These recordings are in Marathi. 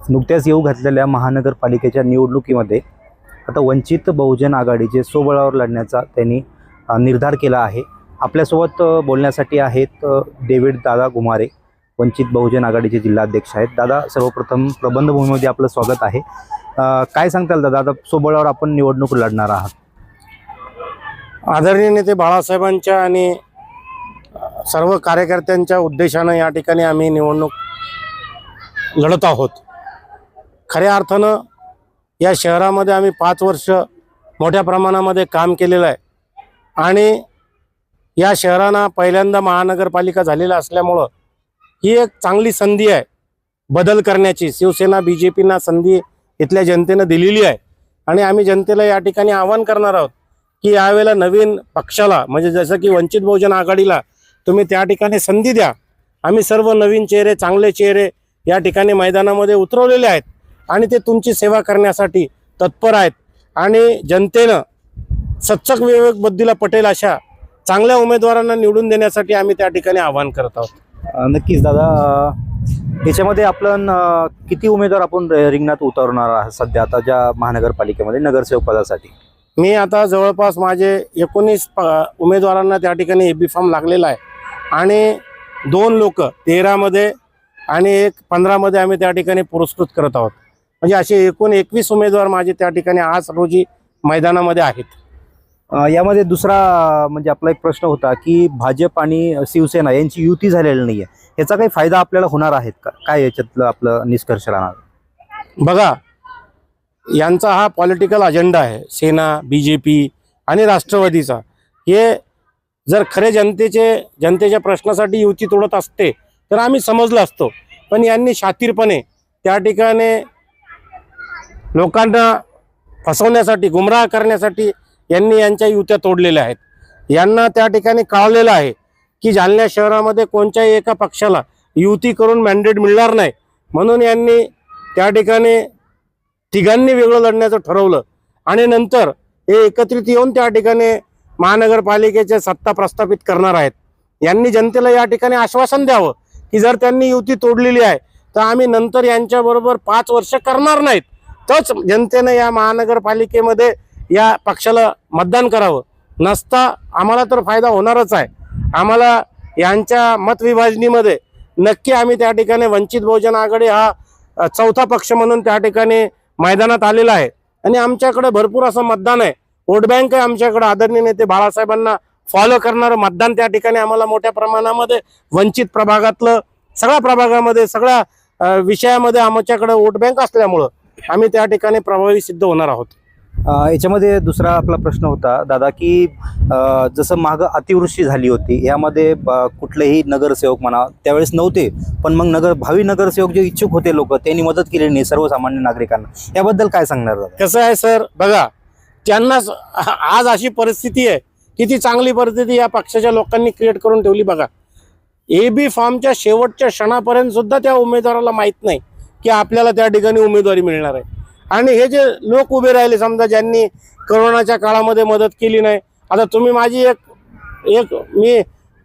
नुकत्याच येऊ घातलेल्या महानगरपालिकेच्या निवडणुकीमध्ये आता वंचित बहुजन आघाडीचे स्वबळावर लढण्याचा त्यांनी निर्धार केला आहे। आपल्यासोबत बोलण्यासाठी आहेत डेव्हिड दादा घुमारे, वंचित बहुजन आघाडीचे जिल्हाध्यक्ष आहेत। दादा, सर्वप्रथम प्रबंधभूमीमध्ये आपलं स्वागत आहे। काय सांगताल दादा, आता स्वबळावर आपण निवडणूक लढणार आहात? आदरणीय नेते बाळासाहेबांच्या आणि सर्व कार्यकर्त्यांच्या उद्देशानं या ठिकाणी आम्ही निवडणूक लढत आहोत। खऱ्या अर्थानं या शहरामध्ये आम्ही 5 वर्ष मोठ्या प्रमाणामध्ये काम केलेलं आहे आणि या शहरांना पहिल्यांदा महानगरपालिका झालेला असल्यामुळं ही एक चांगली संधी आहे बदल करण्याची। शिवसेना BJPना संधी इथल्या जनतेनं दिलेली आहे आणि आम्ही जनतेला या ठिकाणी आवाहन करणार आहोत की यावेळेला नवीन पक्षाला, म्हणजे जसं की वंचित बहुजन आघाडीला तुम्ही त्या ठिकाणी संधी द्या। आम्ही सर्व नवीन चेहरे, चांगले चेहरे या ठिकाणी मैदानामध्ये उतरवलेले आहेत आणि ते तुमची सेवा करण्यासाठी तत्पर आहेत आणि जनतेनं सच्चक विवेक बुद्धीला पटेल अशा चांगल्या उमेदवारांना निवडून देण्यासाठी आम्ही त्या ठिकाणी आवाहन करत आहोत। नक्कीच दादा, याच्यामध्ये आपण किती उमेदवार आपण रिंगणात उतरवणार आहात सध्या आता ज्या महानगरपालिकेमध्ये नगरसेवक पदासाठी? मी आता जवळपास माझे 19 उमेदवारांना त्या ठिकाणी AB फॉर्म लागलेला आहे आणि 2 लोक 13 मध्ये आणि 1 15 मध्ये आम्ही त्या ठिकाणी पुरस्कृत करत आहोत। म्हणजे असे एकूण 21 उमेदवार माझे त्या ठिकाणी आज रोजी मैदानामध्ये आहेत। यामध्ये दुसरा म्हणजे आपला एक प्रश्न होता की भाजप आणि शिवसेना यांची युती झालेली नाही आहे, याचा काही फायदा आपल्याला होणार आहे का? काय याच्यातलं आपलं निष्कर्ष राहणार? बघा, यांचा हा पॉलिटिकल अजेंडा आहे, सेना, BJP आणि राष्ट्रवादीचा। हे जर खरे जनतेच्या प्रश्नासाठी युती तोडत असते तर आम्ही समजलं असतो, पण यांनी शातीरपणे त्या ठिकाणी लोकांना फसवण्यासाठी, गुमराह करण्यासाठी यांनी यांच्या युत्या तोडलेल्या आहेत। यांना त्या ठिकाणी कळलेलं आहे की जालना शहरामध्ये कोणत्याही एका पक्षाला युती करून मॅन्डेट मिळणार नाही, म्हणून यांनी त्या ठिकाणी तिघांनी वेगळं लढण्याचं ठरवलं आणि नंतर हे एकत्रित येऊन त्या ठिकाणी महानगरपालिकेचे सत्ता प्रस्थापित करणार आहेत। यांनी जनतेला या ठिकाणी आश्वासन द्यावं की जर त्यांनी युती तोडलेली आहे तर आम्ही नंतर यांच्याबरोबर 5 वर्ष करणार नाहीत, तोच जनतेने या महानगरपालिकेमध्ये या पक्षाला मतदान करावं। नसता आम्हाला तर फायदा होणारच आहे। आम्हाला यांच्या मतविभाजनीमध्ये नक्की आम्ही त्या ठिकाणी वंचित बहुजन आघाडी हा चौथा पक्ष म्हणून त्या ठिकाणी मैदानात आलेला आहे आणि आमच्याकडे भरपूर असं मतदान आहे, वोट बँक आहे आमच्याकडे। आदरणीय नेते बाळासाहेबांना फॉलो करणारं मतदान त्या ठिकाणी आम्हाला मोठ्या प्रमाणामध्ये वंचित प्रभागातलं सगळ्या प्रभागामध्ये सगळ्या विषयामध्ये आमच्याकडे वोट बँक असल्यामुळं आम्ही त्या ठिकाणी प्रभावी सिद्ध होणार आहोत। याच्यामध्ये दुसरा आपला प्रश्न होता दादा की जसं मागं अतिवृष्टी झाली होती, यामध्ये कुठलेही नगरसेवक म्हणा त्यावेळेस नव्हते, पण मग भावी नगरसेवक जे इच्छुक होते लोक, त्यांनी मदत केली नाही सर्वसामान्य नागरिकांना, याबद्दल काय सांगणार दादा? कसं आहे सर, बघा, त्यांनाच आज अशी परिस्थिती आहे, किती चांगली परिस्थिती या पक्षाच्या लोकांनी क्रिएट करून ठेवली। बघा, AB फॉर्मच्या शेवटच्या क्षणापर्यंत सुद्धा त्या उमेदवाराला माहीत नाही की आपल्याला त्या ठिकाणी उमेदवारी मिळणार आहे आणि हे जे लोक उभे राहिले, समजा ज्यांनी कोरोनाच्या काळामध्ये मदत केली नाही, आता तुम्ही माझी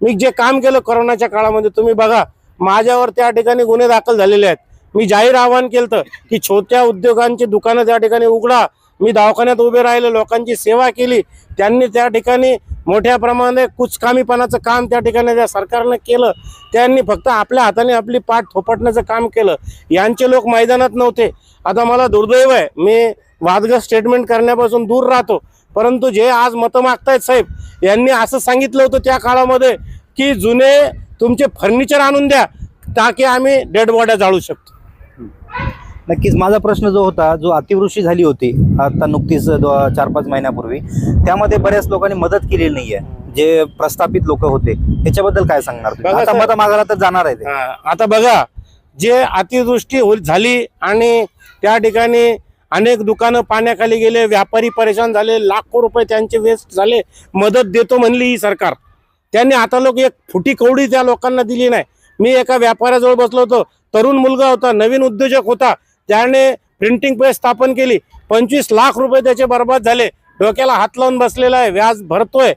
मी जे काम केलं कोरोनाच्या काळामध्ये तुम्ही बघा, माझ्यावर त्या ठिकाणी गुन्हे दाखल झालेले आहेत। मी जाहीर आवाहन केलं की छोट्या उद्योगांची दुकानं त्या ठिकाणी उघडा। मी दवाखान्यात उभे राहिले, लोकांची सेवा केली, त्यांनी त्या ठिकाणी मोठ्या प्रमाणात कुचकामीपणाचं काम त्या ठिकाणी त्या सरकारनं केलं। त्यांनी फक्त आपल्या हाताने आपली पाठ थोपटण्याचं काम केलं, यांचे लोक मैदानात नव्हते। आता मला दुर्दैव आहे, मी वादग्रस्त स्टेटमेंट करण्यापासून दूर राहतो, परंतु जे आज मतं मागतायत साहेब, यांनी असं सांगितलं होतं त्या काळामध्ये की जुने तुमचे फर्निचर आणून द्या ताकी आम्ही डेड बॉड्या जाळू शकतो। नक्कीच माझा प्रश्न जो होता, जो अतिवृष्टी झाली होती आता नुकतीच 4-5 महिन्यापूर्वी, त्यामध्ये बऱ्याच लोकांनी मदत केलेली नाहीये, जे प्रस्थापित लोक होते, याच्याबद्दल काय सांगणार? आता मतं मागायला तर जाणार आहे ते। आता बघा, जे अतिवृष्टी झाली आणि त्या ठिकाणी अनेक दुकानं पाण्याखाली गेले, व्यापारी परेशान झाले, लाखो रुपये त्यांचे वेस्ट झाले, मदत देतो म्हणली ही सरकार, त्यांनी आता लोक एक फुटी कवडी त्या लोकांना दिली नाही। मी एका व्यापाऱ्याजवळ बसलो होतो, तरुण मुलगा होता, नवीन उद्योजक होता, त्याने प्रिंटिंग प्रेस स्थापन केली, 25 लाख रुपये त्याचे बर्बाद झाले, डोक्याला हात लावून बसलेला आहे, व्याज भरतोय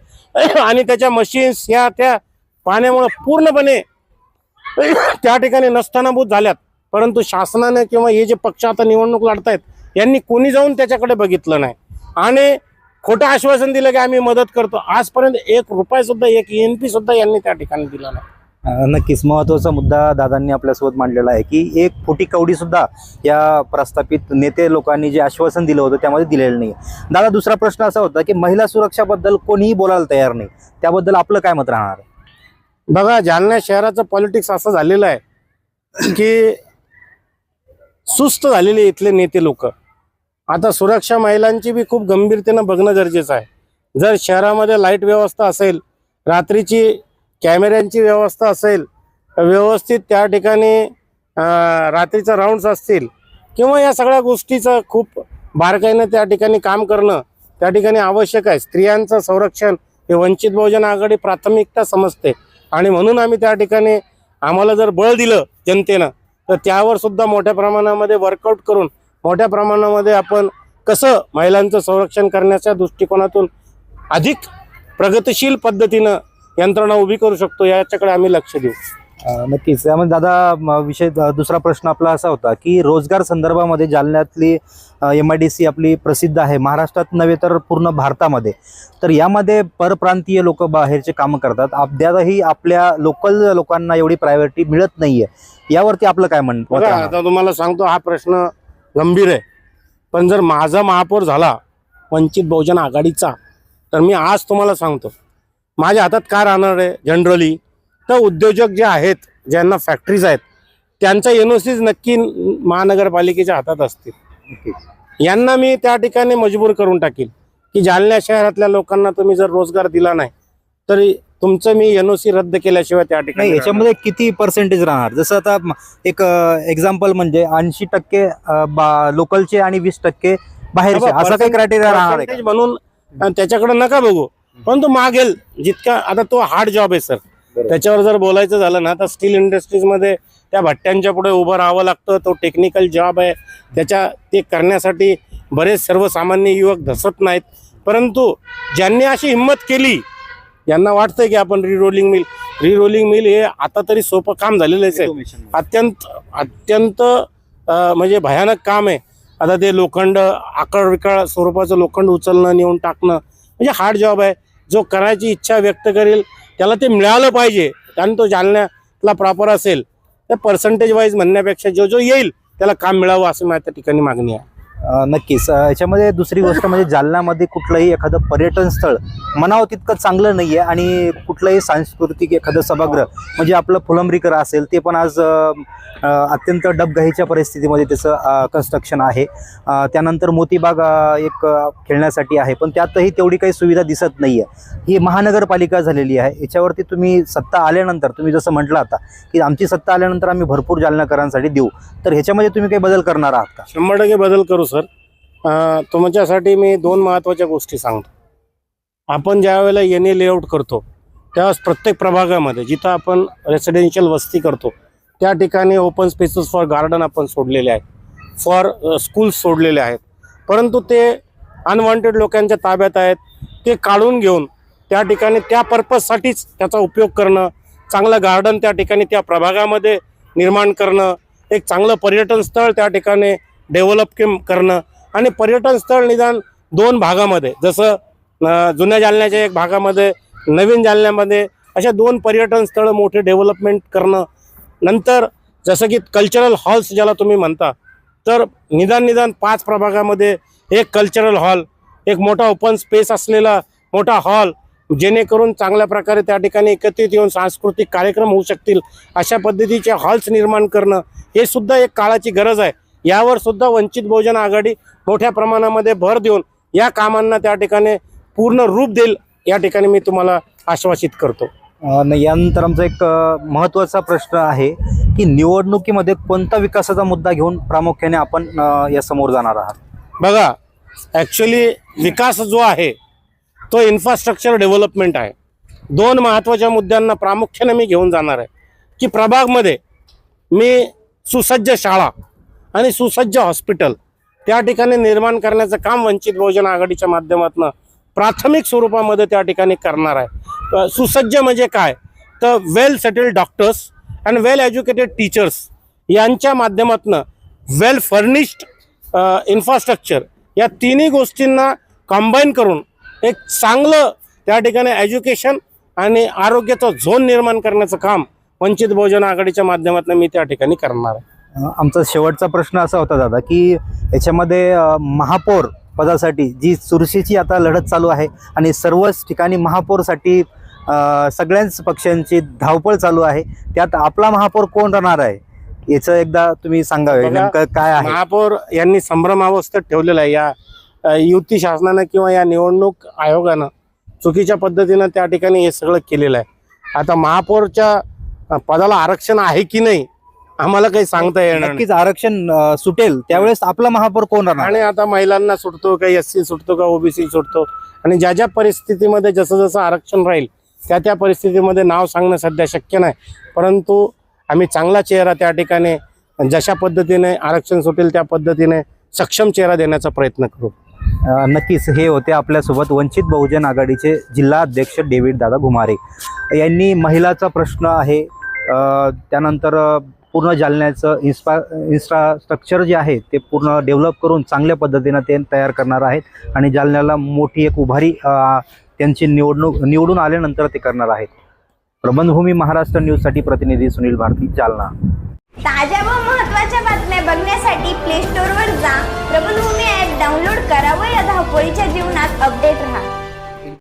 आणि त्याच्या मशीन्स या त्या पाण्यामुळे पूर्णपणे त्या ठिकाणी नसतानाभूत झाल्यात। परंतु शासनाने किंवा हे जे पक्ष आता निवडणूक लढतायत यांनी कोणी जाऊन त्याच्याकडे बघितलं नाही आणि खोटं आश्वासन दिलं की आम्ही मदत करतो. आजपर्यंत 1 रुपया सुद्धा, 1 ENP सुद्धा यांनी त्या ठिकाणी दिला नाही. नक्कीच महत्त्वाचा मुद्दा दादांनी आपल्यासोबत मांडलेला आहे की 1 फुटी कवडी सुद्धा या प्रस्थापित नेते लोकांनी जे आश्वासन दिलं होतं त्यामध्ये दिलेलं नाही. दादा, दुसरा प्रश्न असा होता की महिला सुरक्षाबद्दल कोणीही बोलायला तयार नाही, त्याबद्दल आपलं काय मत राहणार आहे? बघा, जालना शहराचं पॉलिटिक्स असं झालेलं आहे की सुस्त झालेले इथले नेते लोक. आता सुरक्षा महिलांची बी खूप गंभीरतेनं बघणं गरजेचं आहे. जर शहरामध्ये लाईट व्यवस्था असेल, रात्रीची कॅमेऱ्यांची व्यवस्था असेल, व्यवस्थित त्या ठिकाणी रात्रीचा राऊंड्स असतील किंवा या सगळ्या गोष्टीचं खूप बारकाईनं त्या ठिकाणी काम करणं त्या ठिकाणी आवश्यक आहे. स्त्रियांचं संरक्षण हे वंचित बहुजन आघाडी प्राथमिकता समजते आणि म्हणून आम्ही त्या ठिकाणी आम्हाला जर बळ दिलं जनतेनं तर त्यावर सुद्धा मोठ्या प्रमाणामध्ये वर्कआउट करून मोठ्या प्रमाणामध्ये आपण कसं महिलांचं संरक्षण करण्याच्या दृष्टिकोनातून अधिक प्रगतिशील पद्धतीनं यंत्रणा उभी करू शकतो याच्याकडे आम्ही लक्ष देऊ. नक्कीच. त्यामध्ये दादा विषय दुसरा प्रश्न आपला असा होता की रोजगार संदर्भामध्ये जालन्यातली MIDC आपली प्रसिद्ध आहे, महाराष्ट्रात नव्हे तर पूर्ण भारतामध्ये. तर यामध्ये परप्रांतीय लोक बाहेरचे कामं करतात, अद्यापही आपल्या लोकल लोकांना एवढी प्रायोरिटी मिळत नाहीये. यावरती आपलं काय म्हणणं? बघा, आता तुम्हाला सांगतो हा प्रश्न गंभीर आहे, पण जर माझा महापौर झाला वंचित बहुजन आघाडीचा तर मी आज तुम्हाला सांगतो माझ्या हातात काय राहणार आहे. जनरली तर उद्योजक जे आहेत, ज्यांना फॅक्टरीज आहेत, त्यांचा NOCs नक्की महानगरपालिकेच्या हातात असतील. यांना मी त्या ठिकाणी मजबूर करून टाकील की जालना शहरातल्या लोकांना तुम्ही जर रोजगार दिला नाही तरी तुमचं मी NOC रद्द केल्याशिवाय त्या ठिकाणी. याच्यामध्ये किती पर्सेंटेज राहणार? जसं आता एक एक्झाम्पल म्हणजे 80% लोकलचे आणि 20% बाहेरचे, असा काही क्रायटेरिया राहणार आहे म्हणून त्याच्याकडे नका बघू. पण तो मागेल जितका. आता तो हार्ड जॉब आहे सर. त्याच्यावर जर बोलायचं झालं ना तर स्टील इंडस्ट्रीजमध्ये त्या भट्ट्यांच्या पुढे उभं राहावं लागतं. तो टेक्निकल जॉब आहे. ते करण्यासाठी बरेच सर्वसामान्य युवक धसत नाहीत. परंतु ज्यांनी अशी हिंमत केली, यांना वाटतंय की आपण रिरोलिंग मिल हे आता तरी सोपं काम झालेलंच आहे. अत्यंत म्हणजे भयानक काम आहे. आता ते लोखंड आकड विकळ स्वरूपाचं लोखंड उचलणं, नेऊन टाकणं म्हणजे हार्ड जॉब आहे. जो करायची इच्छा व्यक्त करेल त्याला ते मिळालं पाहिजे. आणि तो जालन्यातला प्रॉपर असेल तर पर्सेंटेज वाईज म्हणण्यापेक्षा जो येईल त्याला काम मिळावं असं माझ्या ठिकाणी मागणी आहे. नक्कीच. याच्यामध्ये दुसरी गोष्ट म्हणजे जालन्यामध्ये कुठलंही एखादं पर्यटन स्थळ म्हणावं तितकं चांगलं नाही आहे आणि कुठलंही सांस्कृतिक एखादं सभागृह म्हणजे आपलं फुलंब्रीकर असेल ते पण आज अत्यंत डबघाईच्या परिस्थितीमध्ये त्याचं कन्स्ट्रक्शन आहे. त्यानंतर मोतीबाग एक खेळण्यासाठी आहे, पण त्यातही तेवढी काही सुविधा दिसत नाही आहे. ही महानगरपालिका झालेली आहे. याच्यावरती तुम्ही सत्ता आल्यानंतर, तुम्ही जसं म्हटलं आता की आमची सत्ता आल्यानंतर आम्ही भरपूर जालनाकरांसाठी देऊ, तर ह्याच्यामध्ये तुम्ही काही बदल करणार आहात का? 100% बदल करू सर. तुमच्यासाठी मी 2 महत्त्वाच्या गोष्टी सांगतो. आपण ज्या वेळेला NA लेआउट करतो त्यावेळेस प्रत्येक प्रभागामध्ये जिथं आपण रेसिडेन्शियल वस्ती करतो त्या ठिकाणी ओपन स्पेसेस फॉर गार्डन आपण सोडलेले आहेत, फॉर स्कूल्स सोडलेले आहेत. परंतु ते अनवॉन्टेड लोकांच्या ताब्यात आहेत. ते काढून घेऊन त्या ठिकाणी त्या पर्पजसाठीच त्याचा उपयोग करणं, चांगलं गार्डन त्या ठिकाणी त्या प्रभागामध्ये निर्माण करणं, एक चांगलं पर्यटन स्थळ त्या ठिकाणी डेव्हलप करणं आणि पर्यटन स्थळ निदान 2 भागामध्ये, जसं जुन्या जालन्याच्या एक भागामध्ये, नवीन जालन्यामध्ये अशा 2 पर्यटन स्थळं मोठे डेव्हलपमेंट करणं. नंतर जसं की कल्चरल हॉल्स ज्याला तुम्ही म्हणता, तर निदान 5 प्रभागामध्ये एक कल्चरल हॉल, एक मोठा ओपन स्पेस असलेला मोठा हॉल, जेणेकरून चांगल्या प्रकारे त्या ठिकाणी एकत्रित येऊन सांस्कृतिक कार्यक्रम होऊ शकतील अशा पद्धतीचे हॉल्स निर्माण करणं हे सुद्धा एक काळाची गरज आहे. यावर सुद्धा वंचित बहुजन आघाडी मोठ्या प्रमाणामध्ये भर देऊन या कामांना त्या ठिकाणी पूर्ण रूप देईल या ठिकाणी मी तुम्हाला आश्वासित करतो. यानंतर आमचा एक महत्त्वाचा प्रश्न आहे की निवडणुकीमध्ये कोणता विकासाचा मुद्दा घेऊन प्रामुख्याने आपण या समोर जाणार आहात? बघा, ॲक्च्युली विकास जो आहे तो इन्फ्रास्ट्रक्चर डेव्हलपमेंट आहे. 2 महत्त्वाच्या मुद्द्यांना प्रामुख्याने मी घेऊन जाणार आहे की प्रभागमध्ये मी सुसज्ज शाळा आणि सुसज्ज हॉस्पिटल त्या ठिकाणी निर्माण करण्याचं काम वंचित बहुजन आघाडीच्या माध्यमातून प्राथमिक स्वरूपामध्ये त्या ठिकाणी करणार आहे. सुसज्ज म्हणजे काय, तर well settled doctors and well educated teachers यांच्या माध्यमातून वेल फर्निश्ड इन्फ्रास्ट्रक्चर या तिन्ही गोष्टींना कंबाईन करून एक चांगलं त्या ठिकाणी एज्युकेशन आणि आरोग्याचं झोन निर्माण करण्याचं काम वंचित बहुजन आघाडीच्या माध्यमातून मी त्या ठिकाणी करणार आहे. आमचा शेवटचा प्रश्न असा होता दादा की याच्यामध्ये महापौर पदासाठी जी चुरशीची आता लढत चालू आहे आणि सर्वच ठिकाणी महापौरसाठी सगळ्याच पक्षांची धावपळ चालू आहे, त्यात आपला महापौर कोण राहणार आहे याचं एकदा तुम्ही सांगावे. बघा, नेमकं काय आहे? महापौर यांनी संभ्रमावस्थेत ठेवलेलं आहे. या युती शासनानं किंवा या निवडणूक आयोगानं चुकीच्या पद्धतीनं त्या ठिकाणी हे सगळं केलेलं आहे. आता महापौरच्या पदाला आरक्षण आहे की नाही आम्हाला काही सांगता येणार नाही. नक्कीच आरक्षण सुटेल त्यावेळेस आपला महापौर कोण राहणार? आणि आता महिलांना सुटतो का, SC सुटतो का, OBC सुटतो, आणि ज्या ज्या परिस्थितीमध्ये जसं जसं आरक्षण राहील त्या त्या परिस्थितीमध्ये नाव सांगणं सध्या शक्य नाही, परंतु आम्ही चांगला चेहरा त्या ठिकाणी जशा पद्धतीने आरक्षण सुटेल त्या पद्धतीने सक्षम चेहरा देण्याचा प्रयत्न करू. नक्कीच हे होते आपल्यासोबत वंचित बहुजन आघाडीचे जिल्हा अध्यक्ष डेव्हिड दादा घुमारे. यांनी महिलाचा प्रश्न आहे, त्यानंतर पूर्ण जालन्याचं इन्फ्रास्ट्रक्चर जे आहे ते पूर्ण डेव्हलप करून चांगल्या पद्धतीनं ते तयार करणार आहेत आणि जालन्याला मोठी एक उभारी त्यांची निवडून आल्यानंतर ते करणार आहेत. प्रबंधभूमी महाराष्ट्र न्यूजसाठी प्रतिनिधी सुनील भारती, जालना. ताज्या व महत्त्वाच्या बातम्या बघण्यासाठी प्ले स्टोअरवर जा, प्रबंधभूमी ॲप डाउनलोड करा व या धावपळीच्या जीवनात अपडेट राहा.